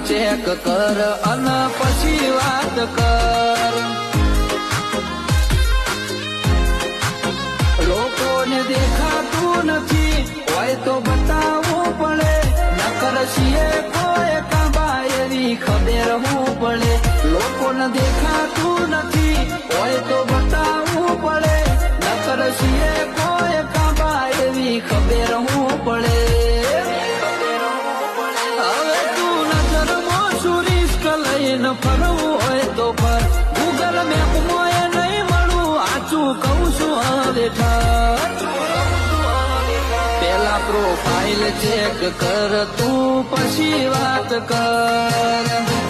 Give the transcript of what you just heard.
Check કર અને પછી વાત કર. લોકોને દેખાતું નથી હોય તો બતાવવું પડે, નકર છીએ કોઈ કાબા એવી ખબર હું પડે. લોકોને દેખાતું નથી હોય તો બતાવવું પડે, નકર છીએ કોઈ કાબા એવી ખબર હું પડે. હવે તું નજરમાં શું રિસ્ક લઈને ફરવું હોય તો ફર, ગૂગલ મેપમાં નહીં મળું આચું કહું છું હવે ઠર. પેલા પ્રોફાઇલ ચેક કર તું પછી વાત કર.